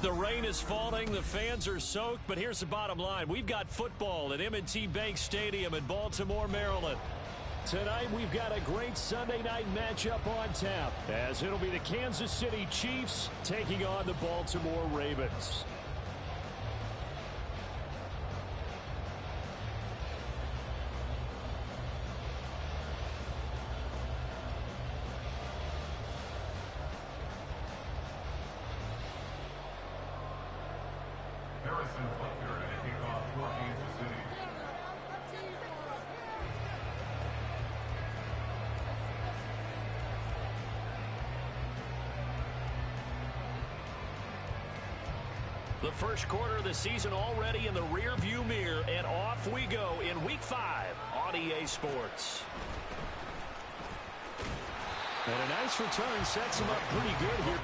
The rain is falling, the fans are soaked, but here's the bottom line. We've got football at M&T Bank Stadium in Baltimore, Maryland. Tonight, we've got a great Sunday night matchup on tap, as it'll be the Kansas City Chiefs taking on the Baltimore Ravens. The first quarter of the season already in the rearview mirror, and off we go in Week 5 on EA Sports. And a nice return sets him up pretty good here.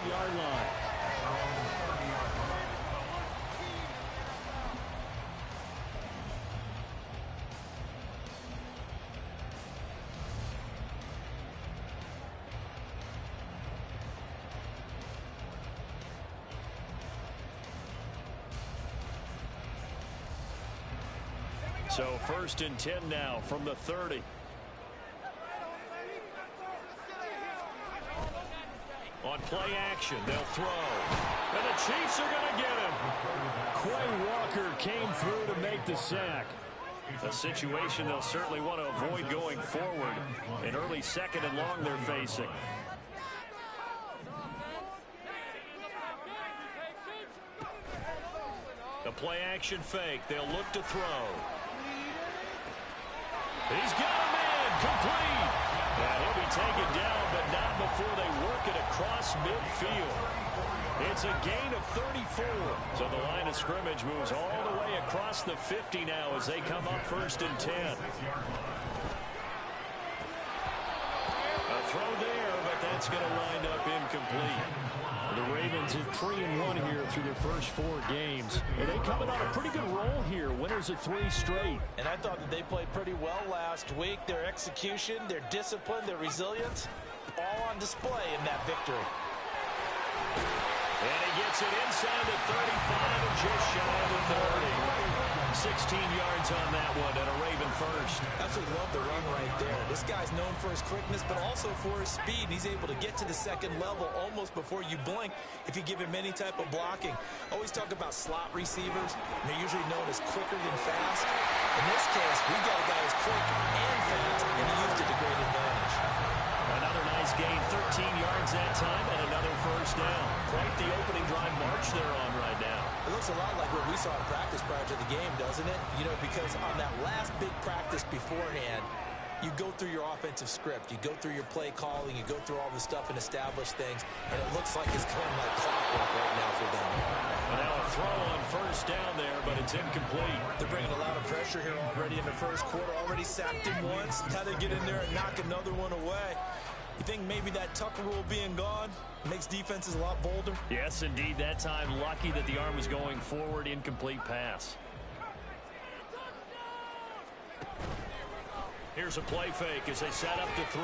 Yard line. So 1st and 10 now from the 30. On play action, they'll throw. And the Chiefs are going to get him. Quay Walker came through to make the sack. A situation they'll certainly want to avoid going forward. An early 2nd and long they're facing. The play action fake. They'll look to throw. He's got him in. Complete. And he'll be taken down, but not before they work it across midfield. It's a gain of 34. So the line of scrimmage moves all the way across the 50 now as they come up 1st and 10. A throw there, but that's going to wind up incomplete. The Ravens are 3-1 here through their first 4 games. And they coming on a pretty good roll here. Winners of 3 straight. And I thought that they played pretty well last week. Their execution, their discipline, their resilience, all on display in that victory. And he gets it inside the 35 and just shy of the 30. 16 yards on that one and a Raven first. Absolutely love the run right there. This guy's known for his quickness, but also for his speed. He's able to get to the 2nd level almost before you blink if you give him any type of blocking. Always talk about slot receivers. They're usually known as quicker than fast. In this case, we've got a guy who's quick and fast, and he used it to great advantage. Another nice gain, 13 yards that time, and another first down. Quite the opening drive march they're on right now. It looks a lot like what we saw in practice prior to the game, doesn't it? You know, because on that last big practice beforehand, you go through your offensive script, you go through your play calling, you go through all the stuff and establish things, and it looks like it's going like clockwork right now for them. And now a throw on first down there, but it's incomplete. They're bringing a lot of pressure here already in the first quarter, already sacked him once. How they get in there and knock another one away? You think maybe that Tucker rule being gone makes defenses a lot bolder? Yes, indeed. That time, lucky that the arm was going forward, incomplete pass. Here's a play fake as they set up to throw.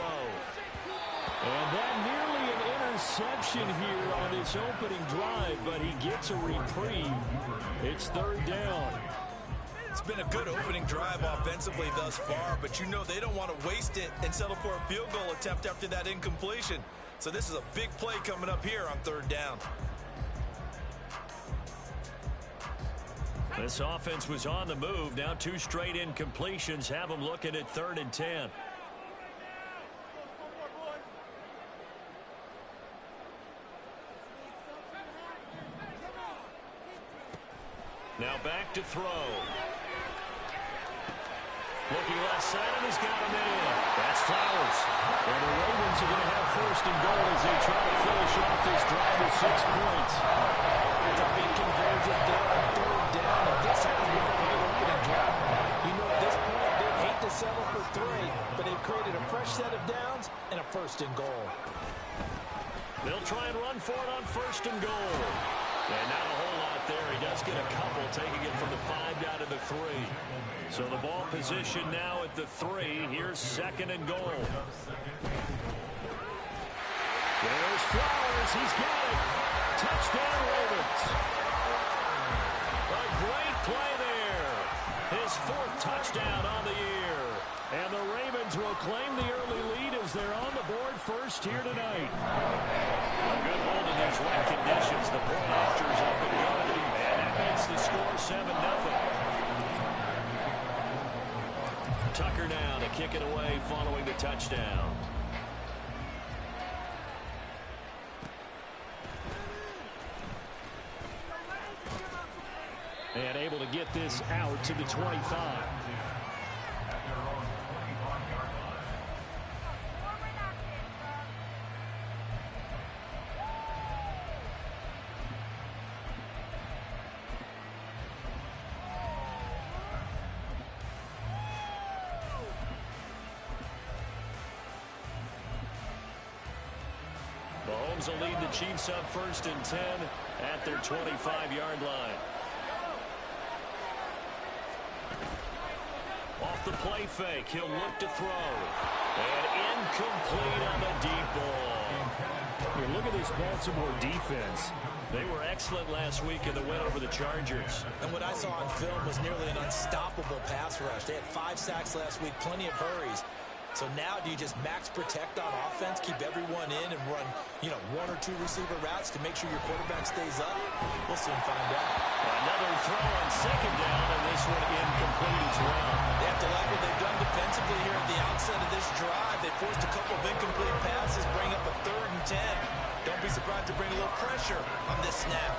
And that nearly an interception here on this opening drive, but he gets a reprieve. It's third down. It's been a good opening drive offensively thus far, but you know they don't want to waste it and settle for a field goal attempt after that incompletion. So this is a big play coming up here on third down. This offense was on the move. Now 2 straight incompletions have them looking at 3rd and 10. Now back to throw. Looking left side, and he's got him in. That's Flowers. And the Ravens are going to have 1st and goal as they try to finish off this drive with 6 points. It's a big conversion there on third down, and this has been a great opening drive. You know, at this point, they hate to settle for 3, but they've created a fresh set of downs and a 1st and goal. They'll try and run for it on 1st and goal. And not a whole lot there. He does get a couple, taking it from the 5 down to the 3. So the ball position now at the 3. Here's 2nd and goal. There's Flowers. He's got it. Touchdown, Ravens. A great play there. His 4th touchdown on the year. And the Ravens will claim the early lead as they're on the board first here tonight. A good hold in these wet conditions. The point after is up and going. And that makes the score 7-0. Tucker now to kick it away following the touchdown. And able to get this out to the 25. Mahomes will lead the Chiefs up 1st and 10 at their 25-yard line. Off the play fake, he'll look to throw. And incomplete on the deep ball. Here, look at this Baltimore defense. They were excellent last week in the win over the Chargers. And what I saw on film was nearly an unstoppable pass rush. They had 5 sacks last week, plenty of hurries. So now do you just max protect on offense, keep everyone in, and run, 1 or 2 receiver routes to make sure your quarterback stays up? We'll soon find out. Another throw on 2nd down, and this one incomplete as well. They have to like what they've done defensively here at the outset of this drive. They forced a couple of incomplete passes, bring up a 3rd and 10. Don't be surprised to bring a little pressure on this snap.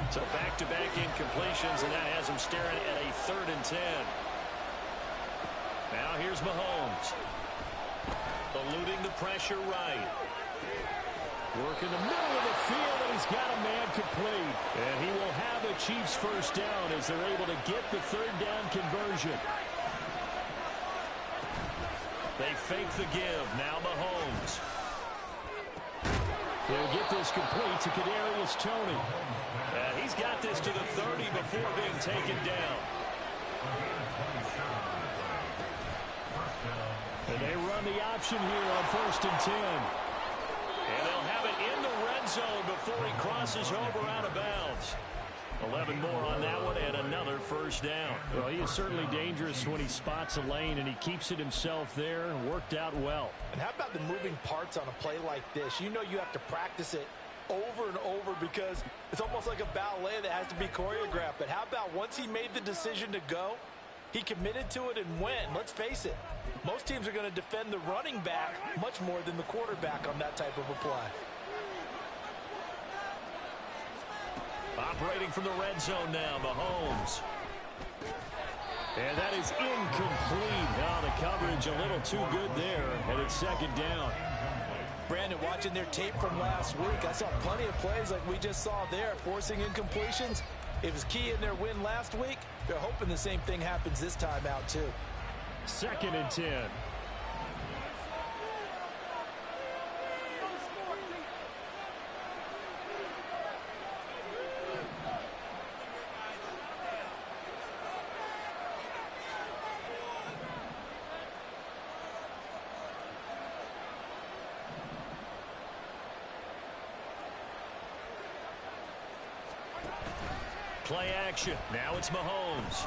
So back-to-back incompletions, and that has him staring at a 3rd and 10. Now here's Mahomes. Eluding the pressure right. Working the middle of the field, and he's got a man complete. And he will have the Chiefs 1st down as they're able to get the 3rd down conversion. They fake the give. Now Mahomes. They'll get this complete to Kadarius Toney. And he's got this to the 30 before being taken down. And they run the option here on 1st and 10. And they'll have it in the red zone before he crosses over out of bounds. 11 more on that one and another 1st down. Well, he is certainly dangerous when he spots a lane, and he keeps it himself there and worked out well. And how about the moving parts on a play like this? You know you have to practice it over and over because it's almost like a ballet that has to be choreographed. But how about once he made the decision to go, He committed to it and went. Let's face it, most teams are going to defend the running back much more than the quarterback on that type of a play. Operating from the red zone now, Mahomes. And that is incomplete. Now the coverage a little too good there, and it's second down. Brandon, watching their tape from last week, I saw plenty of plays like we just saw there, forcing incompletions. It was key in their win last week. They're hoping the same thing happens this time out, too. 2nd and 10. Play action. Now it's Mahomes.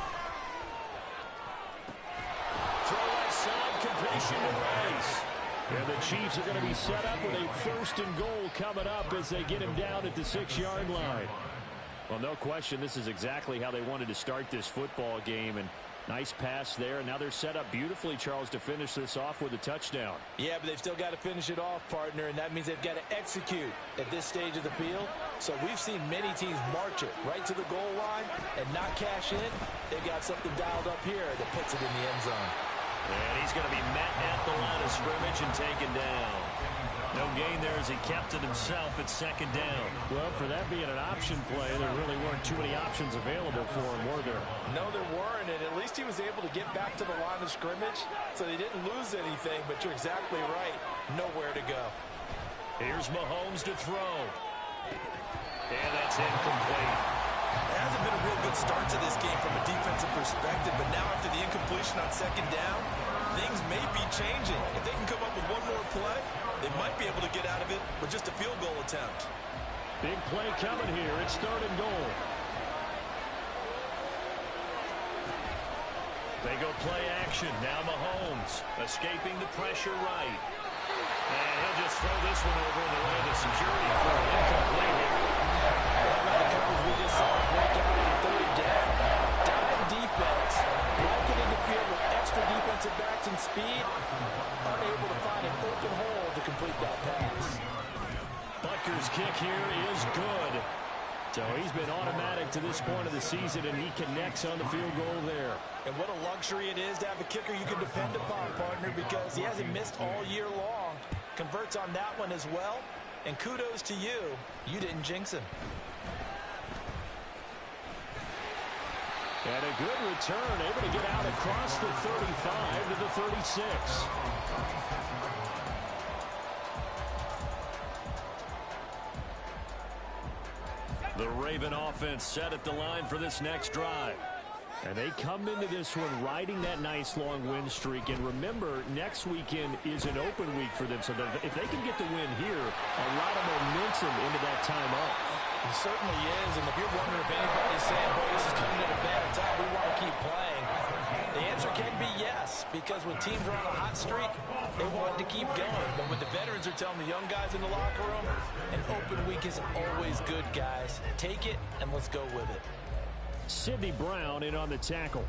Throw left side, completion to Rice. And the Chiefs are going to be set up with a 1st and goal coming up as they get him down at the 6-yard line. Well, no question, this is exactly how they wanted to start this football game. And nice pass there. Now they're set up beautifully, Charles, to finish this off with a touchdown. Yeah, but they've still got to finish it off, partner, and that means they've got to execute at this stage of the field. So we've seen many teams march it right to the goal line and not cash in. They've got something dialed up here that puts it in the end zone. And he's going to be met at the line of scrimmage and taken down. No gain there as he kept it himself at 2nd down. Well, for that being an option play, there really weren't too many options available for him, were there? No, there weren't, and at least he was able to get back to the line of scrimmage, so they didn't lose anything, but you're exactly right. Nowhere to go. Here's Mahomes to throw. And that's incomplete. It hasn't been a real good start to this game from a defensive perspective, but now after the incompletion on 2nd down, things may be changing. If they can come up with one more play, they might be able to get out of it with just a field goal attempt. Big play coming here. It's 3rd and goal. They go play action. Now Mahomes escaping the pressure right. And he'll just throw this one over in the way of the security for an incomplete here. The coverage we just saw break out on 3rd down. Dime defense. Blanketed the field with extra defensive backs and speed. Unable to find an open hole to complete that pass. Butker's kick here is good. So he's been automatic to this point of the season, and he connects on the field goal there. And what a luxury it is to have a kicker you can depend upon, partner, because he hasn't missed all year long. Converts on that one as well. And kudos to you. You didn't jinx him. And a good return, able to get out across the 35 to the 36. The Raven offense set at the line for this next drive. And they come into this one riding that nice long win streak. And remember, next weekend is an open week for them. So if they can get the win here, a lot of momentum into that time off. It certainly is. And if you're wondering if anybody's saying, boy, this is coming at a bad time, we want to keep playing, the answer can be yes. Because when teams are on a hot streak, they want to keep going. But when the veterans are telling the young guys in the locker room, an open week is always good, guys. Take it and let's go with it. Sidney Brown in on the tackle.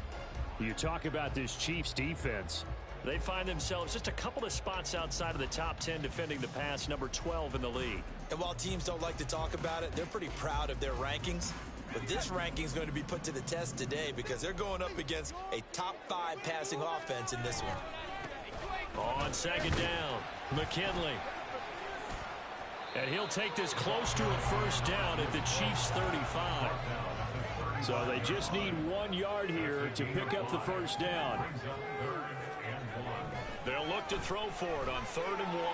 You talk about this Chiefs defense. They find themselves just a couple of spots outside of the top 10 defending the pass, number 12 in the league. And while teams don't like to talk about it, they're pretty proud of their rankings. But this ranking is going to be put to the test today because they're going up against a top 5 passing offense in this one. On 2nd down, McKinley. And he'll take this close to a 1st down at the Chiefs' 35. So they just need 1 yard here to pick up the 1st down. They'll look to throw for it on 3rd and 1.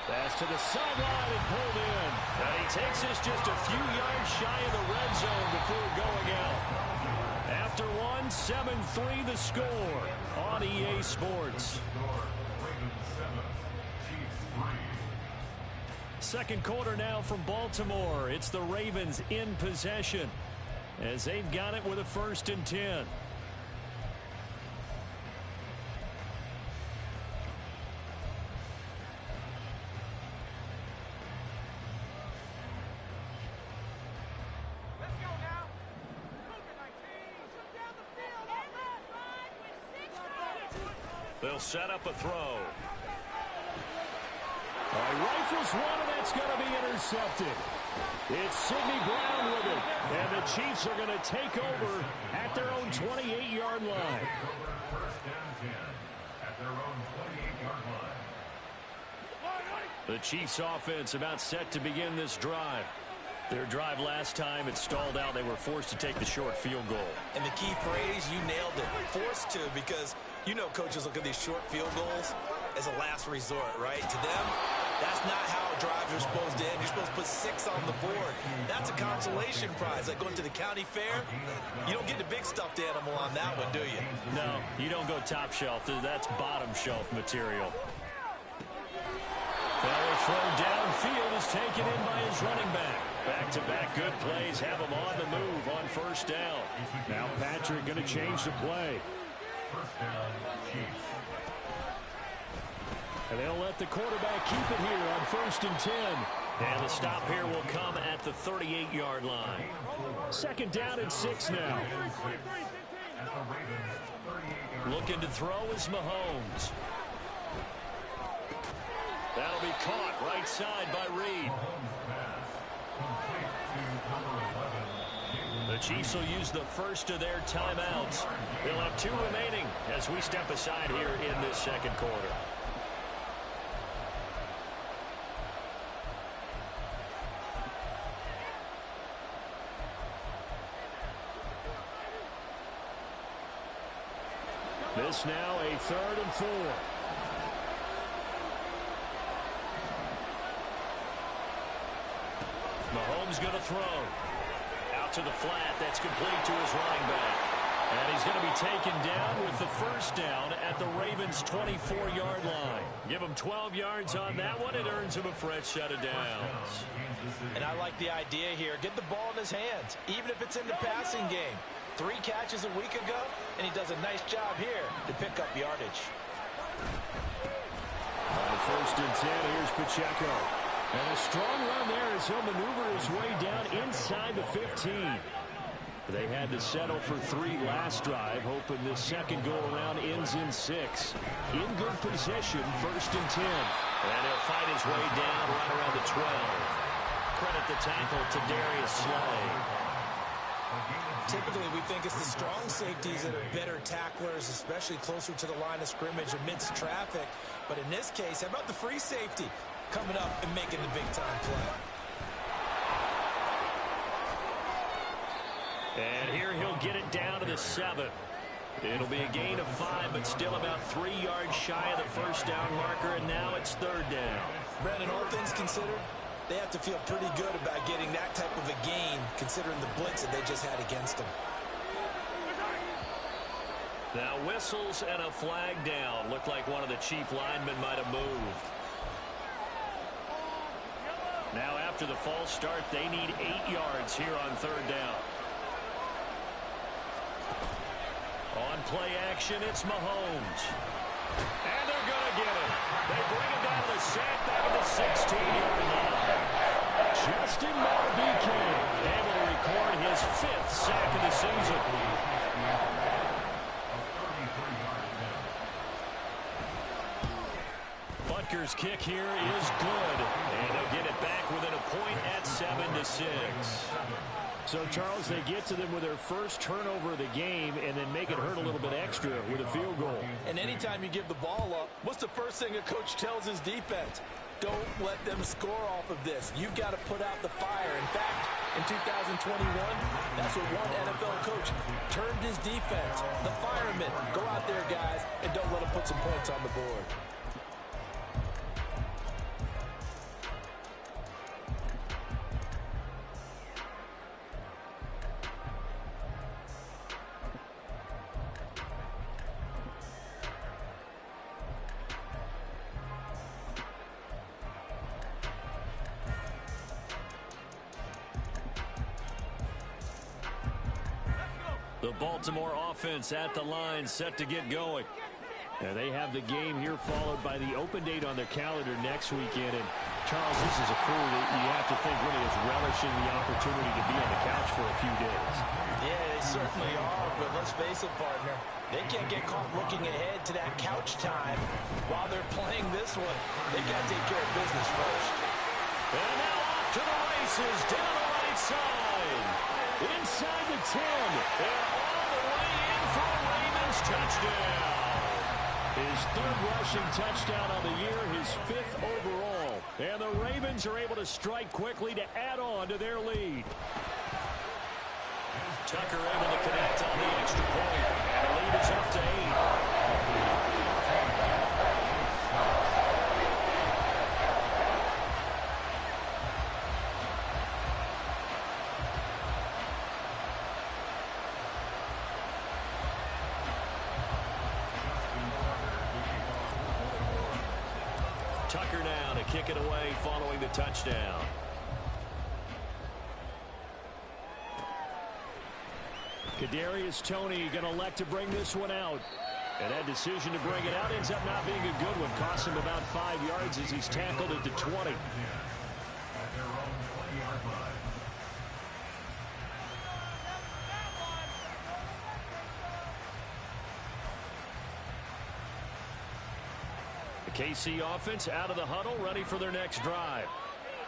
Pass to the sideline and pulled in. And he takes this just a few yards shy of the red zone before going out. After one, 7-3 the score on EA Sports. Second quarter now from Baltimore. It's the Ravens in possession as they've got it with a 1st and 10. They'll set up a throw. He rifles one, and that's going to be intercepted. It's Sidney Brown with it. And the Chiefs are going to take over at their own 28-yard line. The Chiefs offense about set to begin this drive. Their drive last time, it stalled out. They were forced to take the short field goal. And the key phrase, you nailed it. Forced to, because you know coaches look at these short field goals as a last resort, right? To them, that's not how drives are supposed to end. You're supposed to put 6 on the board. That's a consolation prize. Like going to the county fair, you don't get the big stuffed animal on that one, do you? No, you don't go top shelf. That's bottom shelf material. That throw downfield is taken in by his running back. Back-to-back good plays have him on the move on first down. Now Patrick going to change the play. And they'll let the quarterback keep it here on 1st and 10. And the stop here will come at the 38-yard line. 2nd down and 6 now. Looking to throw is Mahomes. That'll be caught right side by Reed. The Chiefs will use the first of their timeouts. They'll have 2 remaining as we step aside here in this second quarter. This now a 3rd and 4. Mahomes going to throw. Out to the flat. That's complete to his running back. And he's going to be taken down with the first down at the Ravens' 24-yard line. Give him 12 yards on that one. It earns him a fresh set of downs. And I like the idea here. Get the ball in his hands, even if it's in the passing game. 3 catches a week ago, and he does a nice job here to pick up yardage. On 1st and 10, here's Pacheco. And a strong run there as he'll maneuver his way down inside the 15. They had to settle for 3 last drive, hoping this second go-around ends in 6. In good position, 1st and 10. And he'll fight his way down right around the 12. Credit the tackle to Darius Slay. Typically, we think it's the strong safeties that are better tacklers, especially closer to the line of scrimmage amidst traffic. But in this case, how about the free safety coming up and making the big-time play? And here he'll get it down to the 7. It'll be a gain of 5, but still about 3 yards shy of the first down marker, and now it's 3rd down. Brandon, all things considered, they have to feel pretty good about getting that type of a gain, considering the blitz that they just had against them. Now whistles and a flag down. Looked like one of the Chief linemen might have moved. Now after the false start, they need 8 yards here on 3rd down. On play action, it's Mahomes. And they're going to get him. They bring him down to the sack back at the 16-yard line. Justin Madubuike able to record his 5th sack of the season. Butker's kick here is good. And they'll get it back within a point at 7-6. So, Charles, they get to them with their first turnover of the game and then make it hurt a little bit extra with a field goal. And anytime you give the ball up, what's the first thing a coach tells his defense? Don't let them score off of this. You've got to put out the fire. In fact, in 2021, that's what one NFL coach termed his defense. The firemen. Go out there, guys, and don't let them put some points on the board. The Baltimore offense at the line, set to get going. And they have the game here followed by the open date on their calendar next weekend. And Charles, this is a crew that you have to think really is relishing the opportunity to be on the couch for a few days. Yeah, they certainly are, but let's face it, partner. They can't get caught looking ahead to that couch time while they're playing this one. They've got to take care of business first. And now off to the races, down the right side. Inside the 10, and all the way in for a Ravens touchdown. His third rushing touchdown on the year, his fifth overall. And the Ravens are able to strike quickly to add on to their lead. Tucker able to connect on the extra point. And the lead is up to 8. Tucker now to kick it away following the touchdown. Kadarius Toney going to elect to bring this one out. And that decision to bring it out ends up not being a good one. Cost him about 5 yards as he's tackled at the 20. KC offense out of the huddle, ready for their next drive.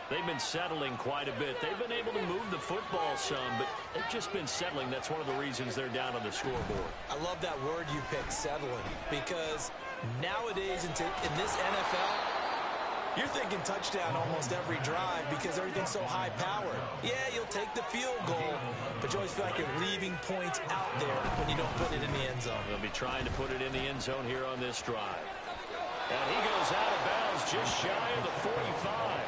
They've been settling quite a bit. They've been able to move the football some, but they've just been settling. That's one of the reasons they're down on the scoreboard. I love that word you picked, settling, because nowadays in this NFL, you're thinking touchdown almost every drive because everything's so high-powered. Yeah, you'll take the field goal, but you always feel like you're leaving points out there when you don't put it in the end zone. They'll be trying to put it in the end zone here on this drive. And he goes out of bounds just shy of the 45.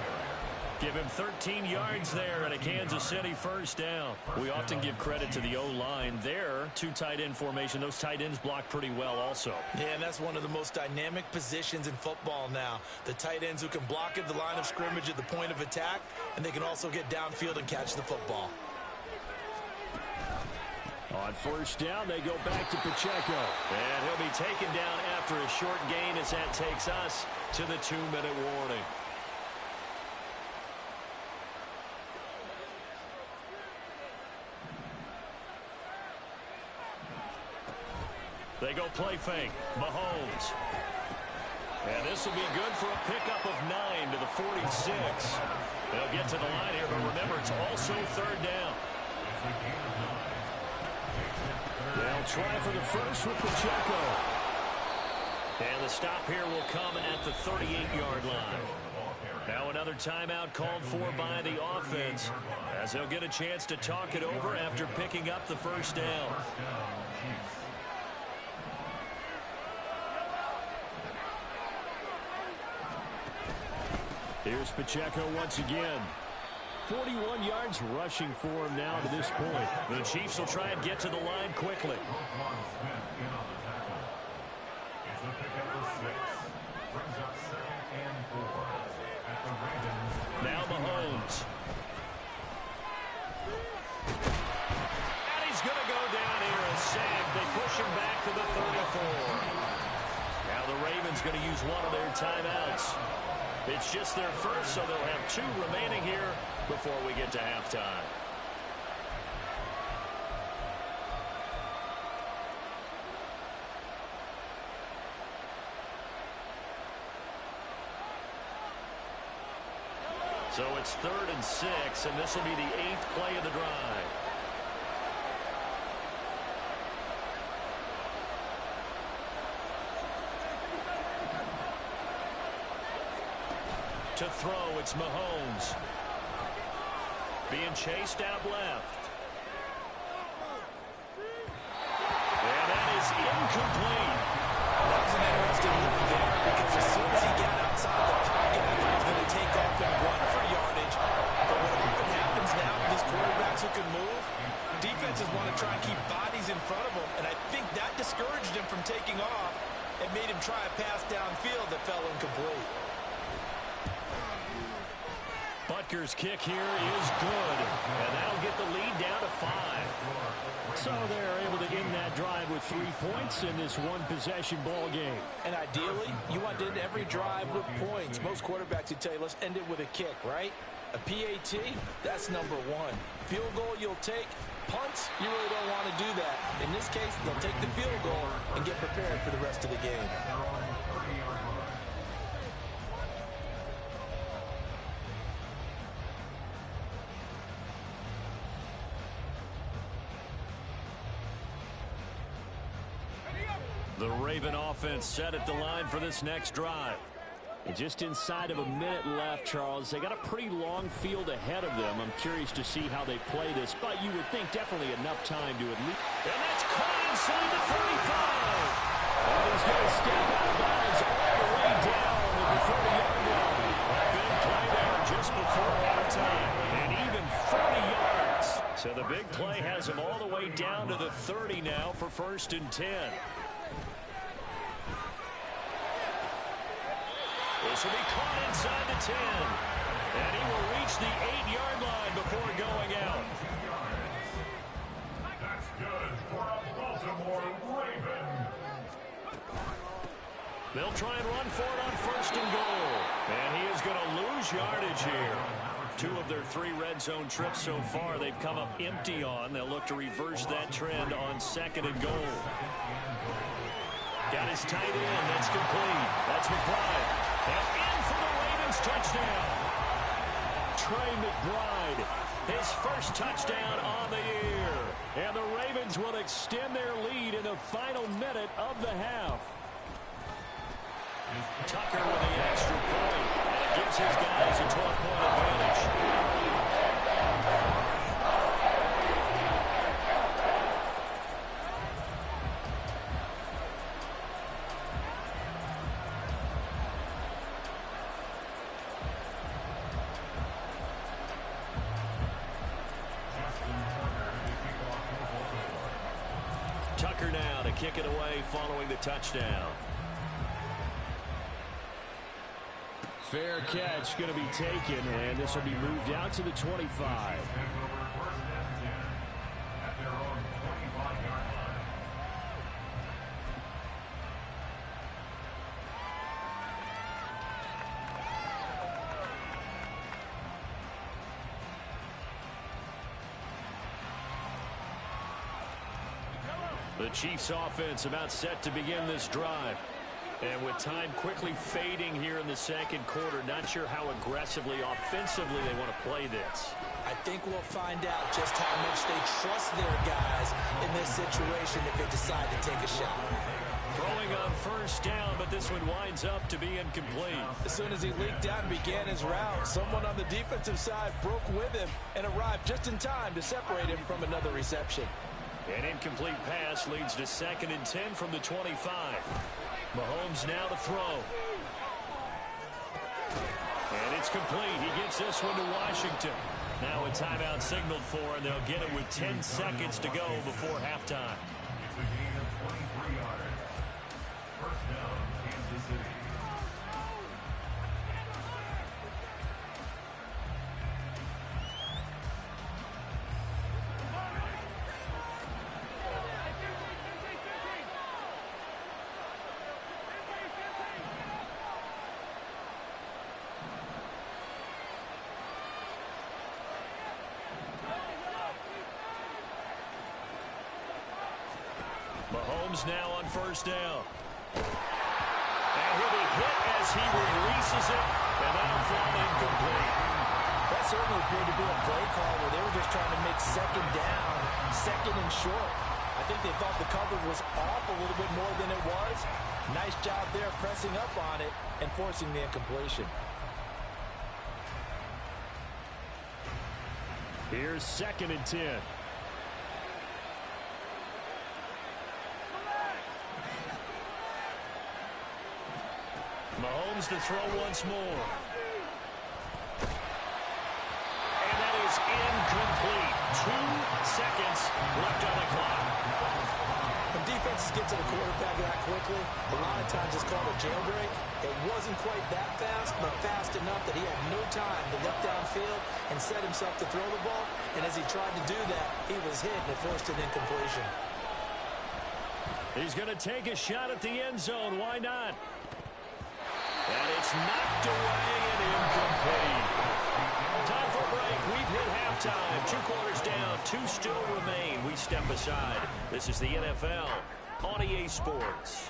Give him 13 yards there and a Kansas City first down. We often give credit to the O-line there. Two tight end formation. Those tight ends block pretty well also. Yeah, and that's one of the most dynamic positions in football now. The tight ends who can block at the line of scrimmage at the point of attack, and they can also get downfield and catch the football. On first down, they go back to Pacheco. And he'll be taken down after a short gain as that takes us to the 2-minute warning. They go play fake. Mahomes. And this will be good for a pickup of 9 to the 46. They'll get to the line here, but remember, it's also third down. They'll try for the first with Pacheco. And the stop here will come at the 38-yard line. Now another timeout called for by the offense as they'll get a chance to talk it over after picking up the first down. Here's Pacheco once again. 41 yards rushing for him now to this point. The Chiefs will try and get to the line quickly. Now Mahomes. And he's going to go down here and sacked. They push him back to the 34. Now the Ravens going to use one of their timeouts. It's just their first, so they'll have 2 remaining here before we get to halftime. So it's 3rd and 6, and this will be the 8th play of the drive. To throw, it's Mahomes. Being chased out left. And that is incomplete. That was an interesting move there because as soon as he got outside the pocket, I thought he was going to take off and run for yardage. But what happens now with these quarterbacks who can move, defenses want to try and keep bodies in front of them, and I think that discouraged him from taking off and made him try a pass downfield that fell incomplete. Butker's kick here is good, and that'll get the lead down to 5. So they're able to end that drive with 3 points in this one-possession ball game. And ideally, you want to end every drive with points. Most quarterbacks would tell you, let's end it with a kick, right? A PAT, that's number 1. Field goal you'll take. Punts, you really don't want to do that. In this case, they'll take the field goal and get prepared for the rest of the game. The Raven offense set at the line for this next drive. And just inside of a minute left, Charles. They got a pretty long field ahead of them. I'm curious to see how they play this, but you would think definitely enough time to at least. And that's caught inside the 35. And he's going to step out of bounds all the way down at the 30-yard line. A big play there just before halftime, and even 40 yards. So the big play has him all the way down to the 30 now for 1st and 10. This will be caught inside the 10. And he will reach the 8-yard line before going out. That's good for a Baltimore Raven. They'll try and run for it on 1st and goal. And he is going to lose yardage here. 2 of their 3 red zone trips so far they've come up empty on. They'll look to reverse that trend on 2nd and goal. Got his tight end. That's complete. That's McBride. And in for the Ravens touchdown. Trey McBride, his first touchdown on the year. And the Ravens will extend their lead in the final minute of the half. Tucker with the extra point. And it gives his guys a 12-point advantage. Tucker now to kick it away following the touchdown. Fair catch going to be taken, and this will be moved out to the 25. The Chiefs offense about set to begin this drive. And with time quickly fading here in the 2nd quarter, not sure how aggressively, offensively they want to play this. I think we'll find out just how much they trust their guys in this situation if they decide to take a shot. Throwing on 1st down, but this one winds up to be incomplete. As soon as he leaked out and began his route, someone on the defensive side broke with him and arrived just in time to separate him from another reception. An incomplete pass leads to 2nd and 10 from the 25. Mahomes now to throw. And it's complete. He gets this one to Washington. Now a timeout signaled for, and they'll get it with 10 seconds to go before halftime. It's a gain of 23 yards. 1st down, Kansas City. Mahomes now on 1st down. And he'll be hit as he releases it, and that'll fall incomplete. That certainly appeared to be a play call where they were just trying to make 2nd down, 2nd and short. I think they thought the coverage was off a little bit more than it was. Nice job there pressing up on it and forcing the incompletion. Here's 2nd and 10. Mahomes to throw once more. And that is incomplete. 2 seconds left on the clock. When defenses get to the quarterback that quickly, a lot of times it's called a jailbreak. It wasn't quite that fast, but fast enough that he had no time to look downfield field and set himself to throw the ball. And as he tried to do that, he was hit and it forced an incompletion. He's going to take a shot at the end zone. Why not? And it's knocked away and incomplete. Time for a break. We've hit halftime. 2 quarters down. 2 still remain. We step aside. This is the NFL on EA Sports.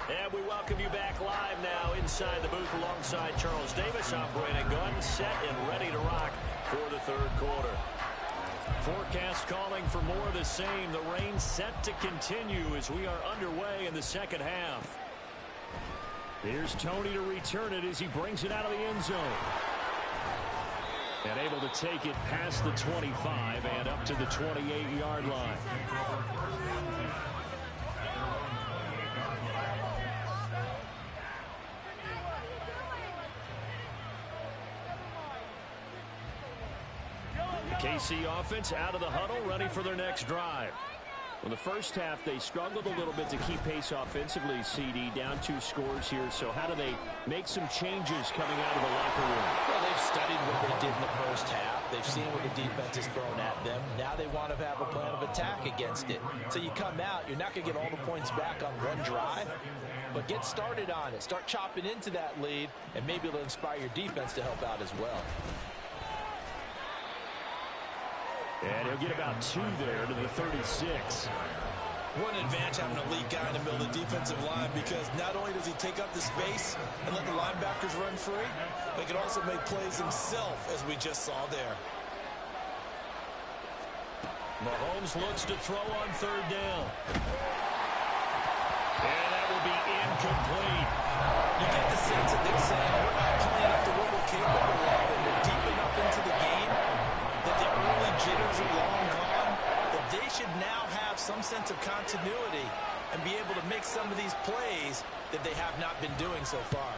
And we welcome you back live now inside the booth alongside Charles Davis. I'm Brandon Gunn, set and ready to rock for the third quarter. Forecast calling for more of the same. The rain set to continue as we are underway in the second half. Here's Tony to return it as he brings it out of the end zone. And able to take it past the 25 and up to the 28-yard line. KC offense out of the huddle, ready for their next drive. Well, the first half, they struggled a little bit to keep pace offensively, CD, down 2 scores here. So how do they make some changes coming out of the locker room? Well, they've studied what they did in the first half. They've seen what the defense has thrown at them. Now they want to have a plan of attack against it. So you come out, you're not going to get all the points back on one drive, but get started on it. Start chopping into that lead, and maybe it'll inspire your defense to help out as well. And he'll get about 2 there to the 36. What an advantage having an elite guy in the middle of the defensive line, because not only does he take up the space and let the linebackers run free, but he can also make plays himself, as we just saw there. Mahomes looks to throw on 3rd down. And that will be incomplete. You get the sense that they're saying we're not playing up to what we're capable of, and we're deep enough into the game that the early jitters are long gone, that they should now have some sense of continuity and be able to make some of these plays that they have not been doing so far.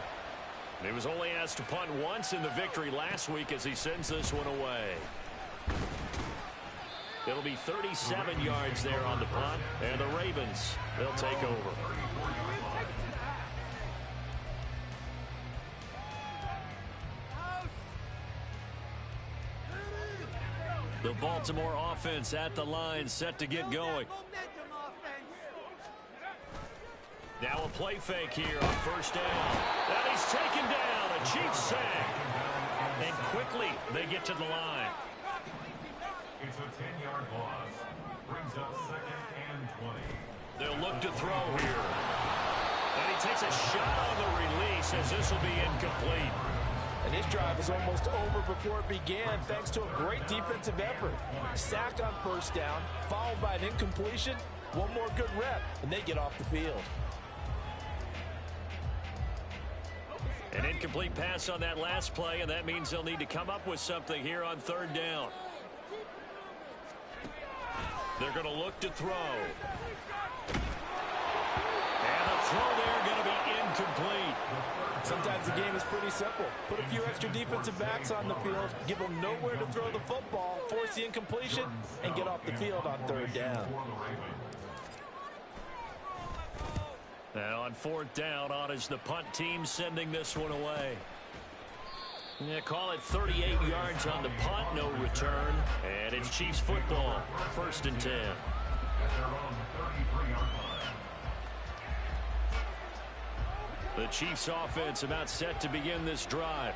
He was only asked to punt once in the victory last week as he sends this one away. It'll be 37 yards there on the punt, and the Ravens, they'll take over. The Baltimore offense at the line, set to get going. Now a play fake here on 1st down. And he's taken down, a Chiefs sack. And quickly they get to the line. It's a 10-yard loss. Brings up 2nd and 20. They'll look to throw here. And he takes a shot on the release as this will be incomplete. And this drive is almost over before it began, thanks to a great defensive effort. Sack on 1st down, followed by an incompletion. One more good rep, and they get off the field. An incomplete pass on that last play, and that means they'll need to come up with something here on 3rd down. They're going to look to throw. And the throw there going to be incomplete. Sometimes the game is pretty simple. Put a few extra defensive backs on the field, give them nowhere to throw the football, force the incompletion, and get off the field on 3rd down. Now on 4th down, on is the punt team sending this one away. Yeah, call it 38 yards on the punt, no return. And it's Chiefs football, 1st and 10. At their own 33-yard line. The Chiefs offense about set to begin this drive.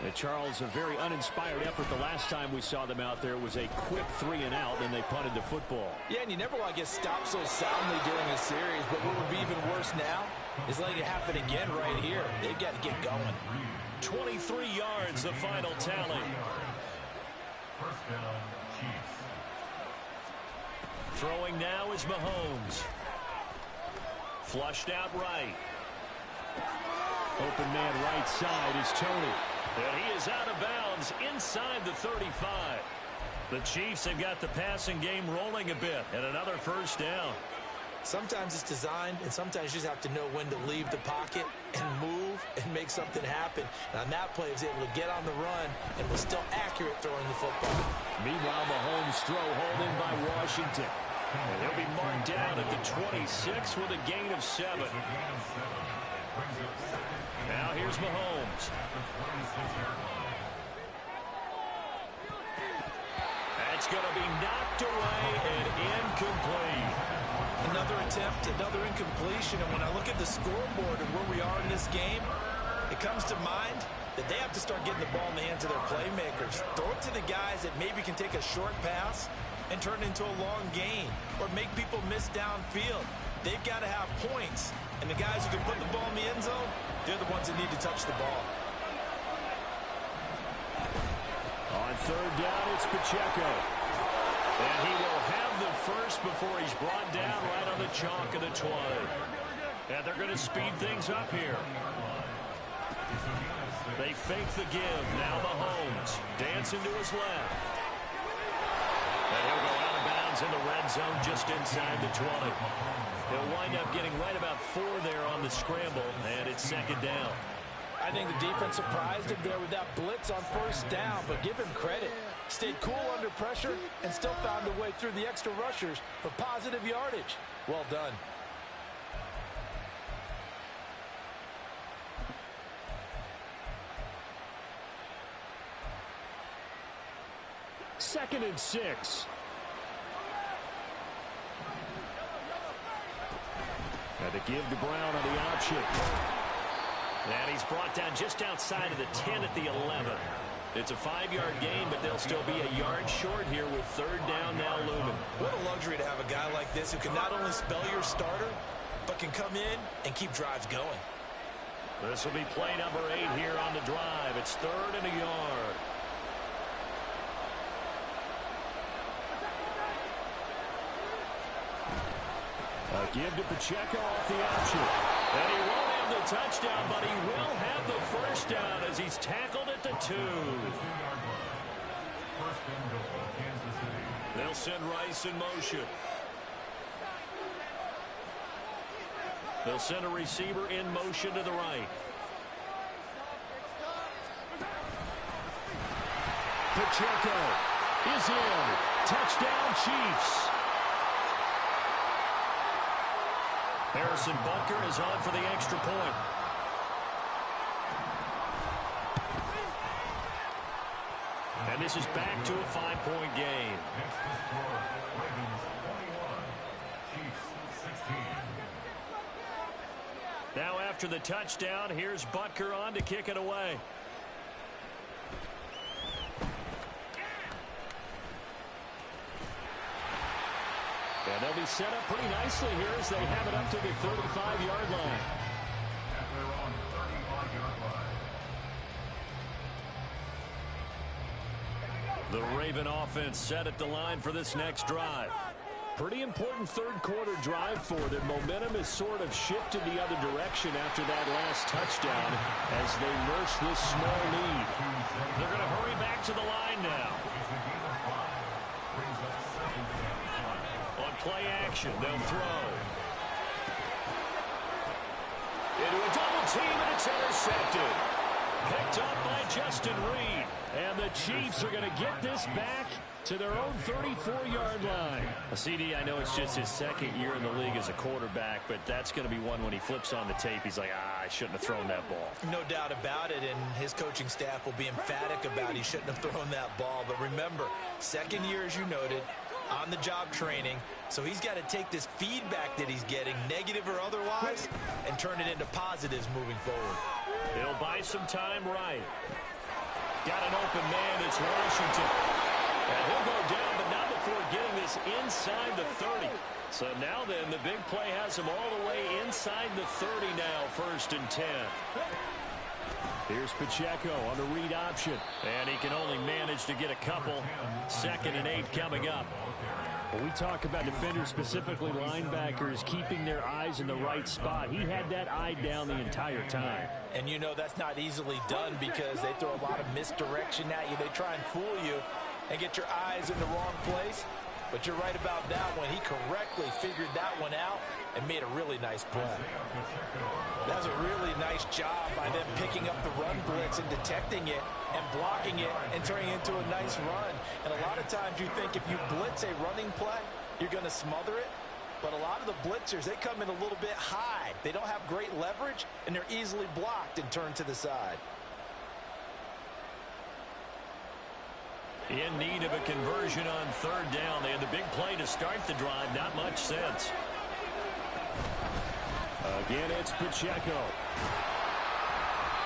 And Charles, a very uninspired effort. The last time we saw them out there was a quick 3 and out, and they punted the football. Yeah, and you never want to get stopped so soundly during a series, but what would be even worse now is letting it happen again right here. They've got to get going. 23 yards, the final tally. 1st down, Chiefs. Throwing now is Mahomes. Flushed out right. Open man right side is Tony. And he is out of bounds inside the 35. The Chiefs have got the passing game rolling a bit, and another 1st down. Sometimes it's designed, and sometimes you just have to know when to leave the pocket and move and make something happen. And on that play, he was able to get on the run and was still accurate throwing the football. Meanwhile, Mahomes' throw hauled in by Washington. And he'll be marked down at the 26 with a gain of 7. Now here's Mahomes. yards. That's going to be knocked away and incomplete. Another attempt, another incompletion. And when I look at the scoreboard and where we are in this game, it comes to mind that they have to start getting the ball in the hands of their playmakers. Throw it to the guys that maybe can take a short pass and turn it into a long gain or make people miss downfield. They've got to have points. And the guys who can put the ball in the end zone, they're the ones that need to touch the ball. On third down, it's Pacheco. And he will have the first before he's brought down right on the chalk of the 20. And they're going to speed things up here. They fake the give. Now Mahomes dancing to his left. And he'll go out of bounds in the red zone just inside the 20. He'll wind up getting right about 4 there on the scramble, and it's second down. I think the defense surprised him there with that blitz on first down, but give him credit. Stayed cool under pressure and still found a way through the extra rushers for positive yardage. Well done. Second and 6. And to give to Brown on the option. And he's brought down just outside of the 10 at the 11. It's a 5-yard gain, but they'll still be a yard short here with third down now looming. What a luxury to have a guy like this who can not only spell your starter, but can come in and keep drives going. This will be play number 8 here on the drive. It's third and a yard. A give to Pacheco off the option. And he won't have the touchdown, but he will have the first down as he's tackled at the 2. They'll send Rice in motion. They'll send a receiver in motion to the right. Pacheco is in. Touchdown, Chiefs. Harrison Butker is on for the extra point. And this is back to a 5-point game. Now after the touchdown, here's Butker on to kick it away. And they'll be set up pretty nicely here as they have it up to the 35-yard line. And they're on 35-yard line. The Raven offense set at the line for this next drive. Pretty important third-quarter drive for them. Momentum has sort of shifted the other direction after that last touchdown as they nurse this small lead. They're going to hurry back to the line now. On play action, they'll throw. Into a double team, and it's intercepted. Picked up by Justin Reed. And the Chiefs are going to get this back to their own 34-yard line. CD, I know it's just his second year in the league as a quarterback, but that's going to be one when he flips on the tape. He's like, I shouldn't have thrown that ball. No doubt about it, and his coaching staff will be emphatic about he shouldn't have thrown that ball. But remember, second year, as you noted, on-the-job training, so he's got to take this feedback that he's getting, negative or otherwise, and turn it into positives moving forward. He'll buy some time right. Got an open man, it's Washington. And he'll go down, but not before getting this inside the 30. So now then, the big play has him all the way inside the 30 now, 1st and 10. Here's Pacheco on the read option. And he can only manage to get a couple. 2nd and 8 coming up. When we talk about defenders, specifically linebackers, keeping their eyes in the right spot, he had that eye down the entire time. And you know that's not easily done because they throw a lot of misdirection at you. They try and fool you and get your eyes in the wrong place. But you're right about that one. He correctly figured that one out and made a really nice play. That was a really nice job by them picking up the run blitz and detecting it and blocking it and turning it into a nice run. And a lot of times you think if you blitz a running play, you're going to smother it. But a lot of the blitzers, they come in a little bit high. They don't have great leverage, and they're easily blocked and turned to the side. In need of a conversion on third down. They had the big play to start the drive. Not much sense. Again, it's Pacheco.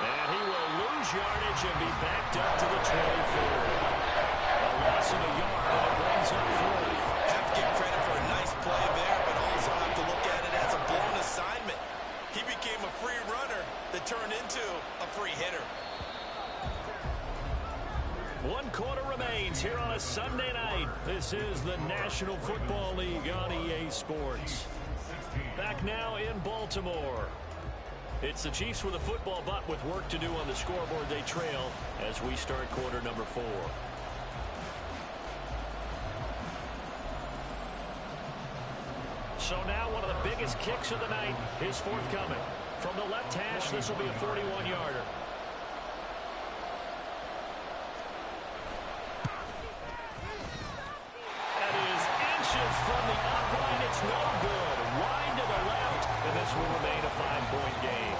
And he will lose yardage and be backed up to the 24. A loss of a yard, and it brings up fourth. Have to give credit for a nice play there, but also have to look at it as a blown assignment. He became a free runner that turned into a free hitter. 1 quarter remains here on a Sunday night. This is the National Football League on EA Sports. Back now in Baltimore. It's the Chiefs with a football, but with work to do on the scoreboard. They trail as we start quarter number 4. So now one of the biggest kicks of the night is forthcoming. From the left hash, this will be a 41-yarder. That is inches from the upright. It's no good. Wide to the left, and this will remain a 5-point game.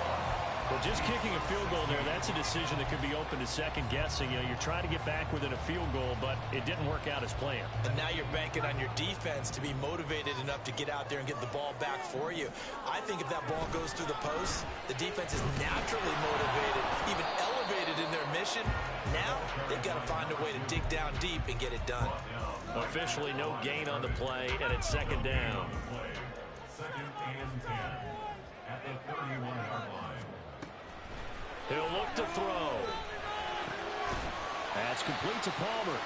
Well, just kicking a field goal there, that's a decision that could be open to second guessing. You know, you're trying to get back within a field goal, but it didn't work out as planned. And now you're banking on your defense to be motivated enough to get out there and get the ball back for you. I think if that ball goes through the post, the defense is naturally motivated, even elevated in their mission. Now they've got to find a way to dig down deep and get it done. Officially no gain on the play, and it's second down. Second and 10 at the 31-yard line. He'll look to throw. That's complete to Palmer.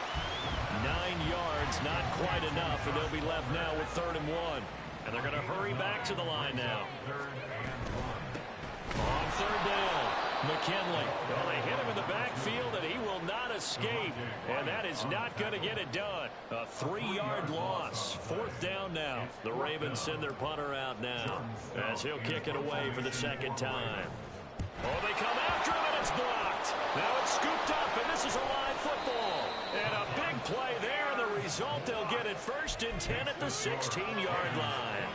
9 yards, not quite enough, and they'll be left now with 3rd and 1. And they're going to hurry back to the line now. On 3rd down, McKinley. Well, they hit him in the backfield, and he will not escape. And that is not going to get it done. A 3-yard loss. 4th down now. The Ravens send their punter out now as he'll kick it away for the 2nd time. Oh, they come after him, and it's blocked. Now it's scooped up, and this is a live football. And a big play there, and the result, they'll get it 1st and 10 at the 16-yard line.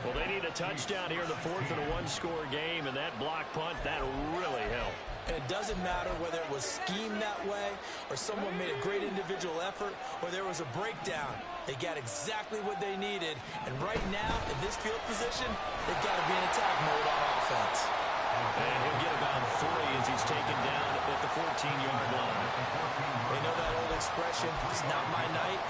Well, they need a touchdown here in the 4th in a 1-score game, and that block punt, that really helped. And it doesn't matter whether it was schemed that way or someone made a great individual effort or there was a breakdown. They got exactly what they needed. And right now, in this field position, they've got to be in attack mode on offense. And he'll get about 3 as he's taken down at the 14-yard line. They know that old expression, it's not my night.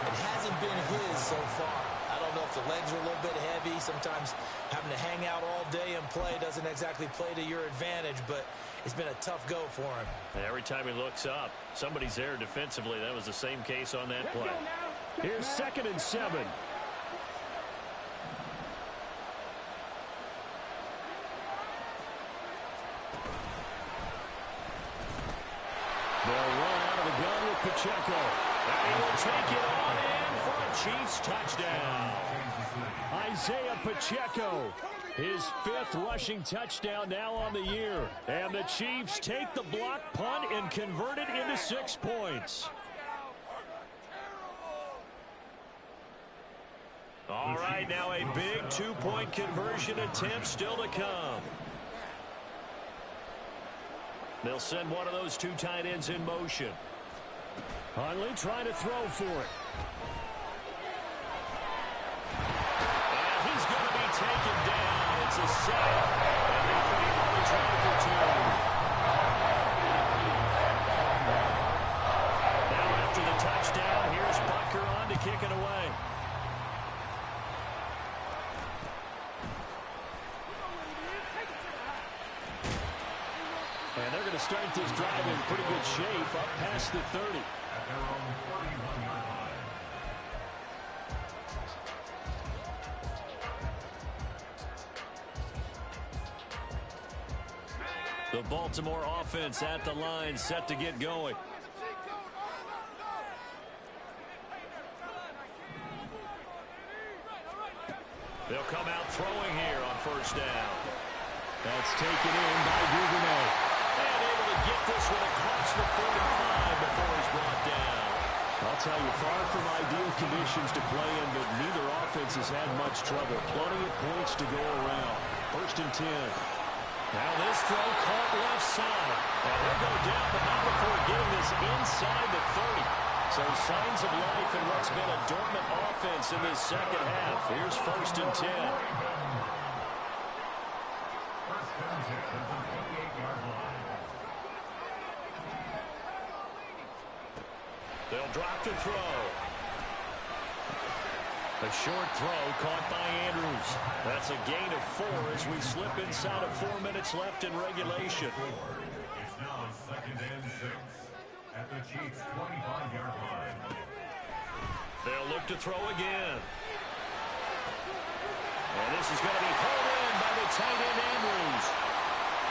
It hasn't been his so far. I don't know if the legs are a little bit heavy. Sometimes having to hang out all day and play doesn't exactly play to your advantage, but it's been a tough go for him. And every time he looks up, somebody's there defensively. That was the same case on that play. Here's 2nd and 7. They'll run out of the gun with Pacheco. And he will take it on in for a Chiefs touchdown. Isaiah Pacheco, his 5th rushing touchdown now on the year. And the Chiefs take the block punt and convert it into 6 points. All right, now a big 2-point conversion attempt still to come. They'll send one of those 2 tight ends in motion. Huntley trying to throw for it. And he's going to be taken down. It's a sack. And they finally try for 2. Now after the touchdown, here's Butker on to kick it away. And they're going to start this drive in pretty good shape up past the 30. At their own 31-yard line. The Baltimore offense at the line, set to get going. They'll come out throwing here on 1st down. That's taken in by Duvernay. And able to get this one across the 45 before he's brought down. I'll tell you, far from ideal conditions to play in, but neither offense has had much trouble. Plenty of points to go around. 1st and 10. Now this throw caught left side. And he'll go down, but not before getting this inside the 30. So signs of life in what's been a dormant offense in this second half. Here's 1st and 10. First and 10 at the 28-yard line. They'll drop to throw. A short throw caught by Andrews. That's a gain of 4 as we slip inside of 4 minutes left in regulation. It's now 2nd and 6 at the Chiefs' 25-yard line. They'll look to throw again. And this is going to be pulled in by the tight end Andrews.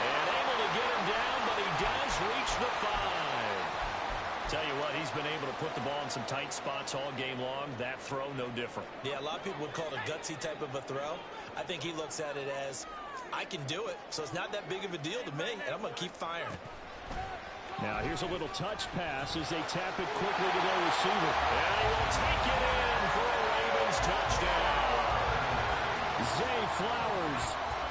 And able to get him down, but he does reach the 5. Tell you what, he's been able to put the ball in some tight spots all game long. That throw, no different. Yeah, a lot of people would call it a gutsy type of a throw. I think he looks at it as, I can do it, so it's not that big of a deal to me, and I'm going to keep firing. Now here's a little touch pass as they tap it quickly to their receiver. And he will take it in for a Ravens touchdown. Zay Flowers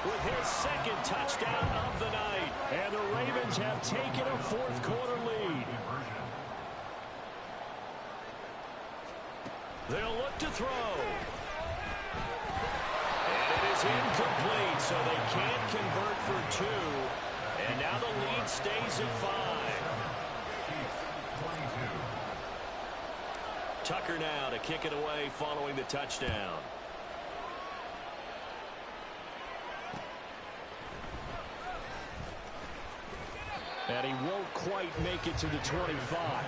with his 2nd touchdown of the night. And the Ravens have taken a 4th quarter lead. They'll look to throw. And it is incomplete, so they can't convert for 2. And now the lead stays at 5. Tucker now to kick it away following the touchdown. And he won't quite make it to the 25.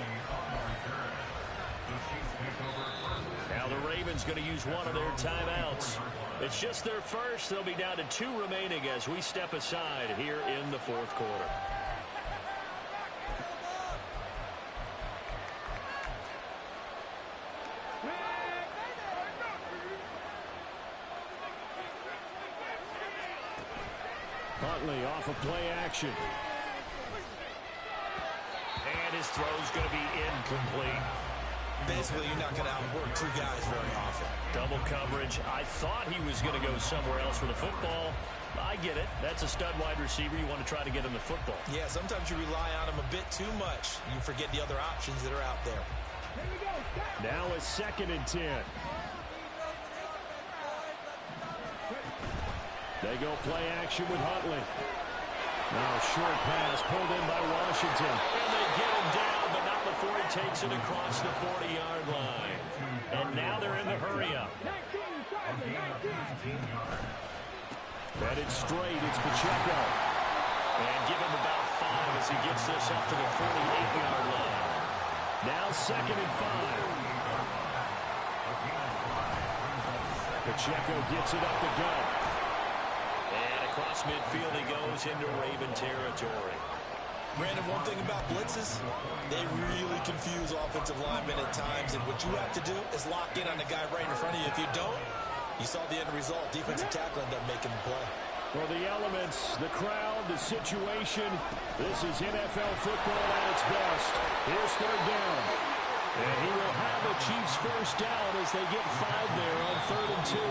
Now the Ravens going to use one of their timeouts. It's just their first. They'll be down to 2 remaining as we step aside here in the 4th quarter. Huntley off of play action. And his throw's going to be incomplete. Basically, you're not going to outwork 2 guys very often. Double coverage. I thought he was going to go somewhere else with the football. I get it. That's a stud wide receiver. You want to try to get him the football. Yeah, sometimes you rely on him a bit too much. You forget the other options that are out there. Now a 2nd and 10. They go play action with Huntley. Now a short pass pulled in by Washington. And they get him down, but not before he takes it across the 40-yard line. And now they're in the hurry-up. Headed straight, it's Pacheco. And give him about 5 as he gets this up to the 48-yard line. Now 2nd and 5. Pacheco gets it up the gut. And across midfield he goes into Raven territory. Brandon, one thing about blitzes, they really confuse offensive linemen at times, and what you have to do is lock in on the guy right in front of you. If you don't, you saw the end result. Defensive tackle ended up making the play. Well, the elements, the crowd, the situation, this is NFL football at its best. Here's 3rd down. And he will have the Chiefs' 1st down as they get 5 there on 3rd and 2.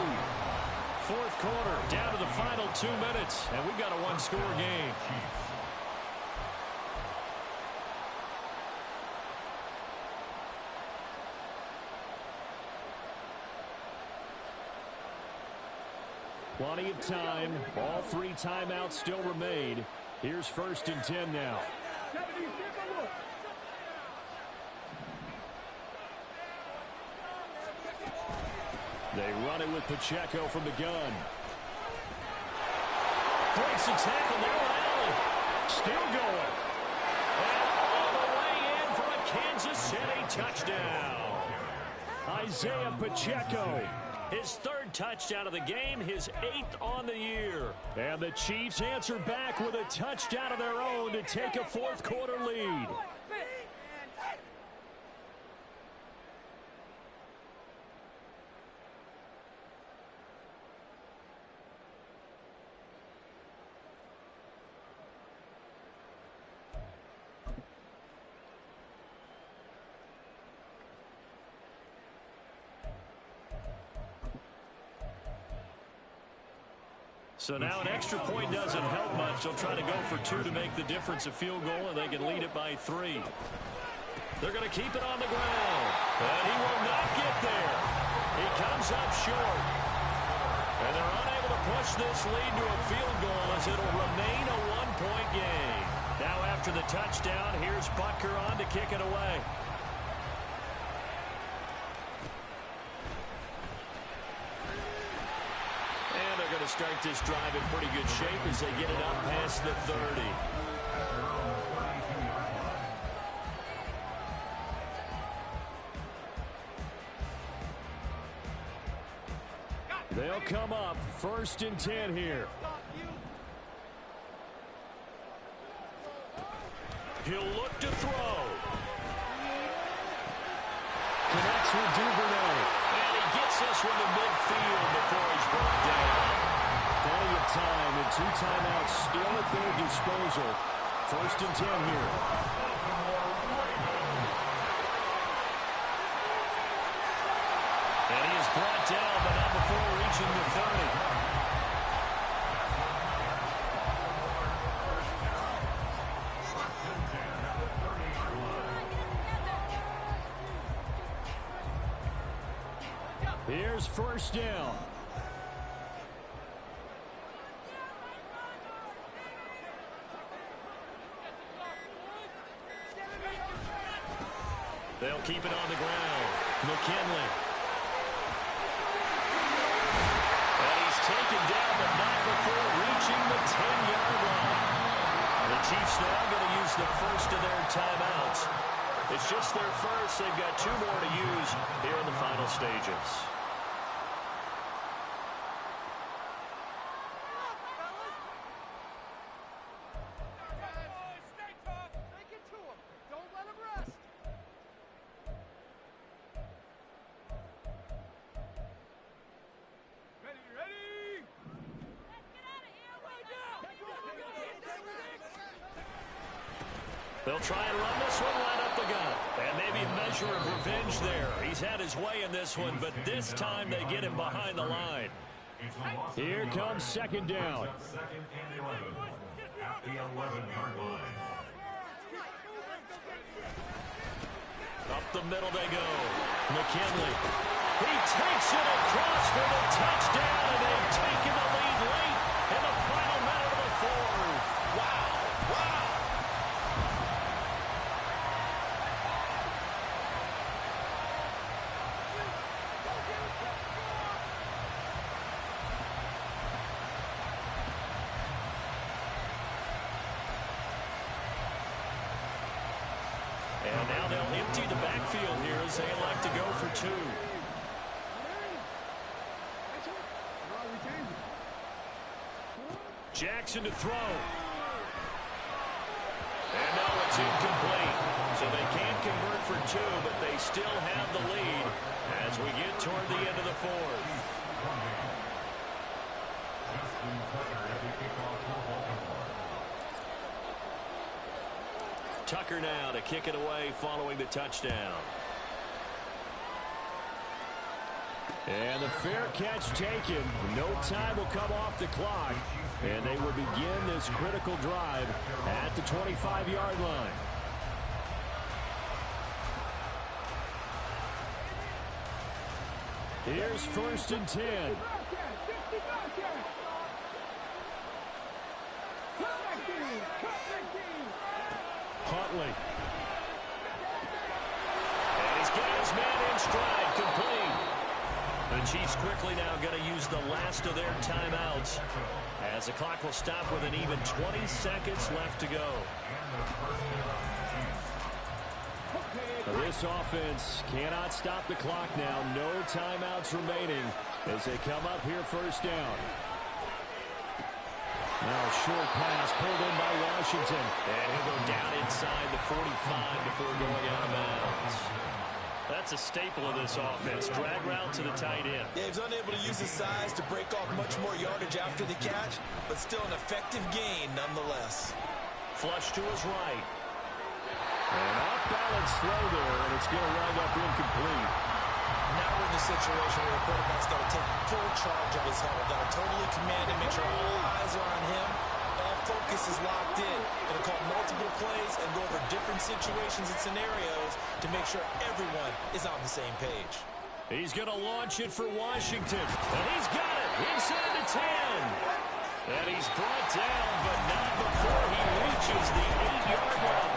4th quarter, down to the final 2 minutes, and we've got a 1-score game. Plenty of time. All 3 timeouts still remain. Here's 1st and 10 now. They run it with Pacheco from the gun. Breaks a tackle now, Allen. Still going. And all the way in for a Kansas City touchdown. Isaiah Pacheco. His 3rd touchdown of the game, his 8th on the year. And the Chiefs answer back with a touchdown of their own to take a 4th quarter lead. So now an extra point doesn't help much. They'll try to go for 2 to make the difference a field goal, and they can lead it by 3. They're going to keep it on the ground. And he will not get there. He comes up short. And they're unable to push this lead to a field goal as it'll remain a one-point game. Now after the touchdown, here's Butker on to kick it away. And they're going to start this drive in pretty good shape as they get it up past the 30. They'll come up 1st and 10 here. He'll look to throw. Connects with Duvernay. And he gets this one to midfield before he's brought down. Plenty of time and 2 timeouts still at their disposal. 1st and 10 here. And he is brought down, but not before reaching the 30. Here's 1st down. They'll keep it on the ground. McKinley. And he's taken down, but not before reaching the 10-yard line. The Chiefs now going to use the first of their timeouts. It's just their first. They've got 2 more to use here in the final stages. They'll try and run this one right up the gut. And maybe a measure of revenge there. He's had his way in this one, but this time they get him behind the line. Here comes 2nd down. Second and 11 at the 11-yard line. Up the middle they go. McKinley. He takes it across for the touchdown, and they've taken the lead late in the final minute of the 4th. Wow. Wow. And now they'll empty the backfield here as they like to go for 2. Jackson to throw. And now it's incomplete. So they can't convert for 2, but they still have the lead as we get toward the end of the 4th. Tucker now to kick it away following the touchdown. And the fair catch taken. No time will come off the clock. And they will begin this critical drive at the 25-yard line. Here's 1st and 10. Huntley. And he's got his man in stride, complete. The Chiefs quickly now going to use the last of their timeouts as the clock will stop with an even 20 seconds left to go. This offense cannot stop the clock now. No timeouts remaining as they come up here 1st down. Now a short pass pulled in by Washington. And he'll go down inside the 45 before going out of bounds. That's a staple of this offense. Drag route to the tight end. Yeah, he's unable to use his size to break off much more yardage after the catch, but still an effective gain nonetheless. Flush to his right. An off-balance throw there, and it's going to wind up incomplete. Now we're in the situation where the quarterback's got to take full charge of his huddle. Got to totally command it, make sure all eyes are on him. Off to focus is locked in. Going to call multiple plays and go over different situations and scenarios to make sure everyone is on the same page. He's going to launch it for Washington. And he's got it inside the 10. And he's brought down, but not before he reaches the 8-yard line.